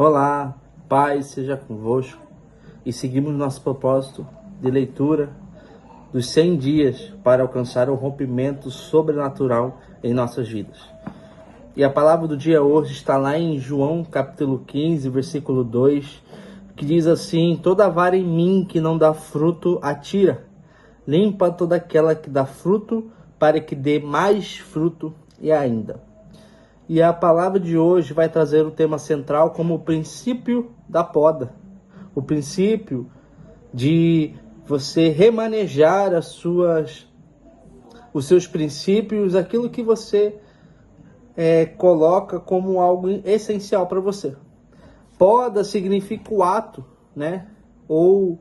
Olá, paz seja convosco, e seguimos nosso propósito de leitura dos 100 dias para alcançar o rompimento sobrenatural em nossas vidas. E a palavra do dia hoje está lá em João capítulo 15, versículo 2, que diz assim: toda vara em mim que não dá fruto, atira, limpa toda aquela que dá fruto, para que dê mais fruto e ainda. E a palavra de hoje vai trazer o tema central como o princípio da poda. O princípio de você remanejar os seus princípios, aquilo que você coloca como algo essencial para você. Poda significa o ato, né? Ou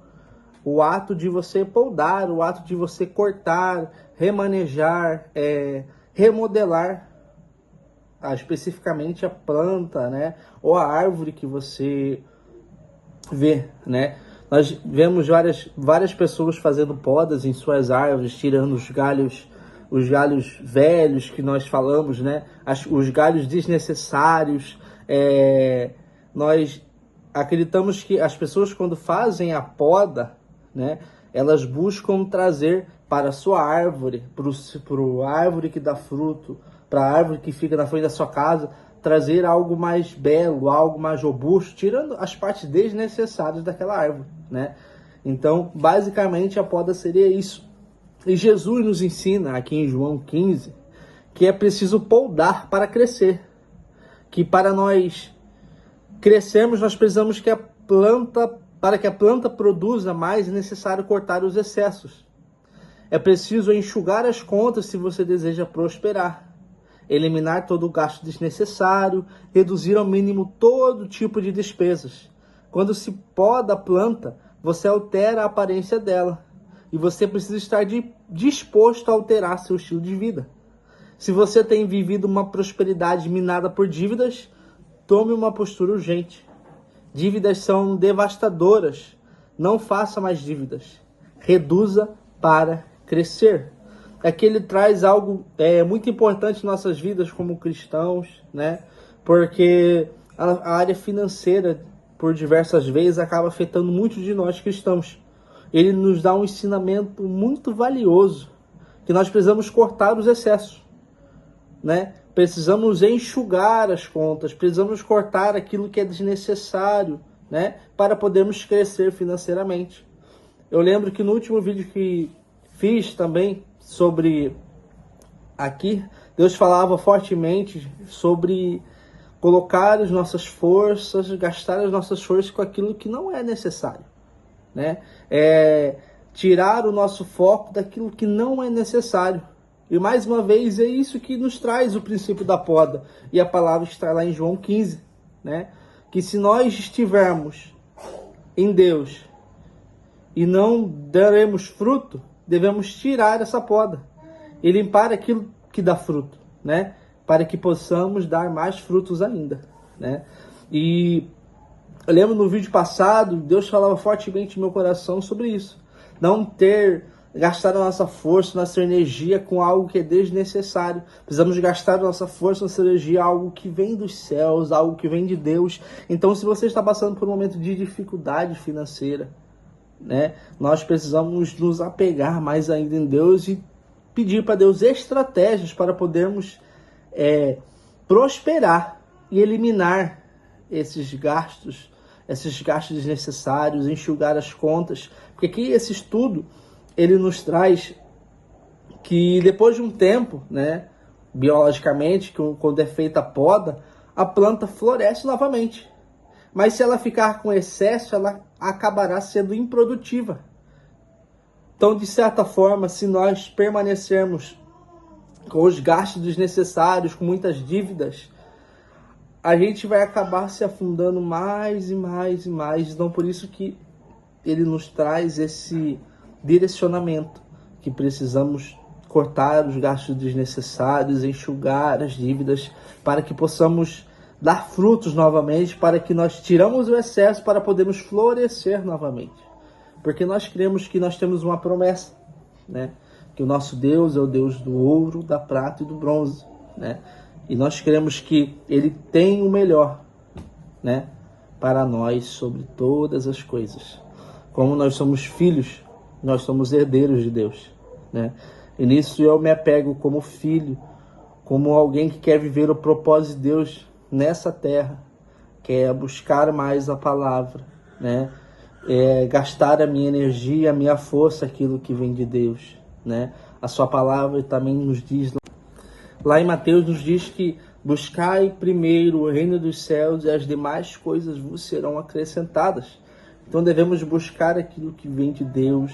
o ato de você podar, o ato de você cortar, remanejar, remodelar especificamente a planta, né, ou a árvore que você vê, né? Nós vemos várias pessoas fazendo podas em suas árvores, tirando os galhos velhos que nós falamos, né? Os galhos desnecessários. Nós acreditamos que as pessoas, quando fazem a poda, né, elas buscam trazer para a sua árvore, para a árvore que dá fruto, para a árvore que fica na frente da sua casa, trazer algo mais belo, algo mais robusto, tirando as partes desnecessárias daquela árvore, né? Então, basicamente, a poda seria isso. E Jesus nos ensina, aqui em João 15, que é preciso podar para crescer. Que para nós crescermos, nós precisamos que para que a planta produza mais, é necessário cortar os excessos. É preciso enxugar as contas se você deseja prosperar. Eliminar todo o gasto desnecessário, reduzir ao mínimo todo tipo de despesas. Quando se poda a planta, você altera a aparência dela. E você precisa estar disposto a alterar seu estilo de vida. Se você tem vivido uma prosperidade minada por dívidas, tome uma postura urgente. Dívidas são devastadoras. Não faça mais dívidas. Reduza para crescer. Aqui ele traz algo muito importante em nossas vidas como cristãos, né? Porque a área financeira, por diversas vezes, acaba afetando muitos de nós cristãos. Ele nos dá um ensinamento muito valioso, que nós precisamos cortar os excessos, né? Precisamos enxugar as contas, precisamos cortar aquilo que é desnecessário, né? Para podermos crescer financeiramente. Eu lembro que no último vídeo que fiz também sobre aqui, Deus falava fortemente sobre colocar as nossas forças, gastar as nossas forças com aquilo que não é necessário, né? Tirar o nosso foco daquilo que não é necessário. E mais uma vez é isso que nos traz o princípio da poda. E a palavra está lá em João 15, né? Que se nós estivermos em Deus e não daremos fruto, devemos tirar essa poda e limpar aquilo que dá fruto, né? Para que possamos dar mais frutos ainda, né? E eu lembro no vídeo passado, Deus falava fortemente no meu coração sobre isso. Não gastar a nossa força, nossa energia com algo que é desnecessário. Precisamos gastar a nossa força, nossa energia, algo que vem dos céus, algo que vem de Deus. Então, se você está passando por um momento de dificuldade financeira, né, nós precisamos nos apegar mais ainda em Deus e pedir para Deus estratégias para podermos prosperar e eliminar esses gastos desnecessários, enxugar as contas. Porque aqui esse estudo, ele nos traz que depois de um tempo, né, biologicamente, quando é feita a poda, a planta floresce novamente. Mas se ela ficar com excesso, ela acabará sendo improdutiva. Então, de certa forma, se nós permanecermos com os gastos desnecessários, com muitas dívidas, a gente vai acabar se afundando mais e mais e mais. Então, por isso que ele nos traz esse direcionamento, que precisamos cortar os gastos desnecessários, enxugar as dívidas, para que possamos dar frutos novamente, para que nós tiramos o excesso para podermos florescer novamente. Porque nós cremos que nós temos uma promessa, né? Que o nosso Deus é o Deus do ouro, da prata e do bronze, né? E nós cremos que Ele tem o melhor, né? para nós sobre todas as coisas. Como nós somos filhos, nós somos herdeiros de Deus, né? E nisso eu me apego como filho, como alguém que quer viver o propósito de Deus nessa terra, quer buscar mais a palavra, né? Gastar a minha energia, a minha força, aquilo que vem de Deus, né? A sua palavra também nos diz, lá em Mateus nos diz que buscai primeiro o reino dos céus e as demais coisas vos serão acrescentadas. Então devemos buscar aquilo que vem de Deus,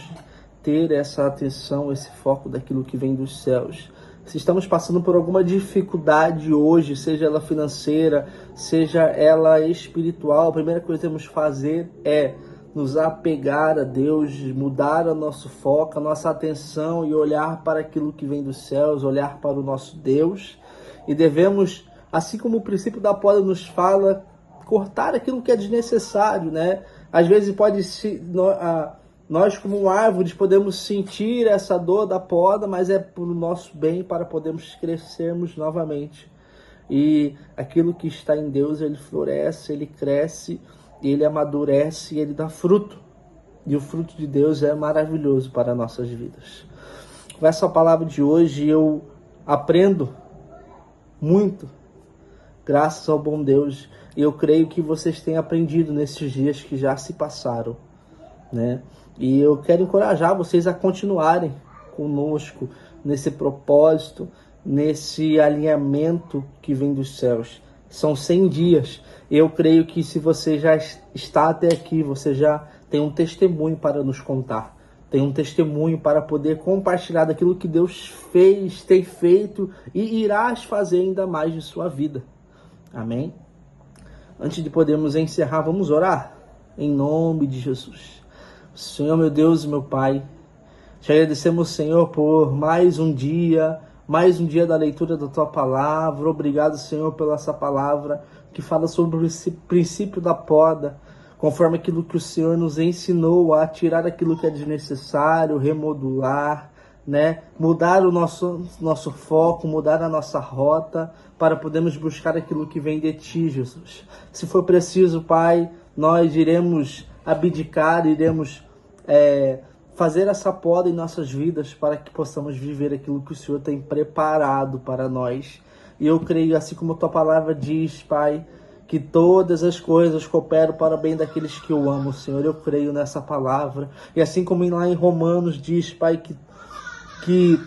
ter essa atenção, esse foco daquilo que vem dos céus. Se estamos passando por alguma dificuldade hoje, seja ela financeira, seja ela espiritual, a primeira coisa que temos que fazer é nos apegar a Deus, mudar o nosso foco, a nossa atenção e olhar para aquilo que vem dos céus, olhar para o nosso Deus. E devemos, assim como o princípio da poda nos fala, cortar aquilo que é desnecessário, né? Às vezes nós como árvores podemos sentir essa dor da poda, mas é para o nosso bem, para podermos crescermos novamente. E aquilo que está em Deus, ele floresce, ele cresce, ele amadurece e ele dá fruto. E o fruto de Deus é maravilhoso para nossas vidas. Com essa palavra de hoje eu aprendo muito, graças ao bom Deus. E eu creio que vocês têm aprendido nesses dias que já se passaram, né? E eu quero encorajar vocês a continuarem conosco nesse propósito, nesse alinhamento que vem dos céus. São 100 dias. Eu creio que se você já está até aqui, você já tem um testemunho para nos contar. Tem um testemunho para poder compartilhar daquilo que Deus fez, tem feito e irás fazer ainda mais de sua vida. Amém? Antes de podermos encerrar, vamos orar? Em nome de Jesus. Senhor, meu Deus e meu Pai, te agradecemos, Senhor, por mais um dia da leitura da Tua Palavra. Obrigado, Senhor, pela essa palavra que fala sobre esse princípio da poda, conforme aquilo que o Senhor nos ensinou a tirar aquilo que é desnecessário, remodular, né? Mudar o nosso foco, mudar a nossa rota, para podermos buscar aquilo que vem de Ti, Jesus. Se for preciso, Pai, nós iremos abdicar, iremos fazer essa poda em nossas vidas para que possamos viver aquilo que o Senhor tem preparado para nós. E eu creio, assim como a Tua palavra diz, Pai, que todas as coisas cooperam para o bem daqueles que eu amo, Senhor. Eu creio nessa palavra. E assim como lá em Romanos diz, Pai, que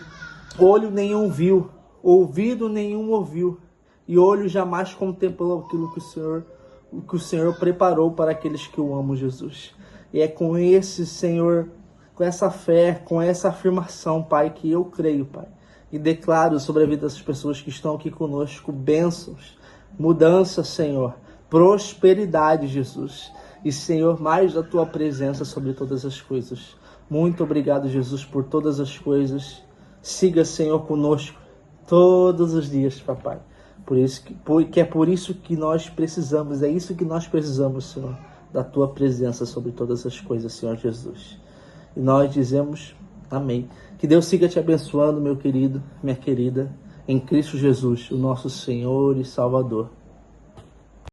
olho nenhum viu, ouvido nenhum ouviu, e olho jamais contemplou aquilo que o Senhor preparou para aqueles que o amam, Jesus. E é com esse, Senhor, com essa fé, com essa afirmação, Pai, que eu creio, Pai, e declaro sobre a vida das pessoas que estão aqui conosco bênçãos, mudança, Senhor, prosperidade, Jesus. E, Senhor, mais da Tua presença sobre todas as coisas. Muito obrigado, Jesus, por todas as coisas. Siga, Senhor, conosco todos os dias, Papai. É por isso que nós precisamos, é isso que nós precisamos, Senhor, da Tua presença sobre todas as coisas, Senhor Jesus. E nós dizemos amém. Que Deus siga te abençoando, meu querido, minha querida, em Cristo Jesus, o nosso Senhor e Salvador.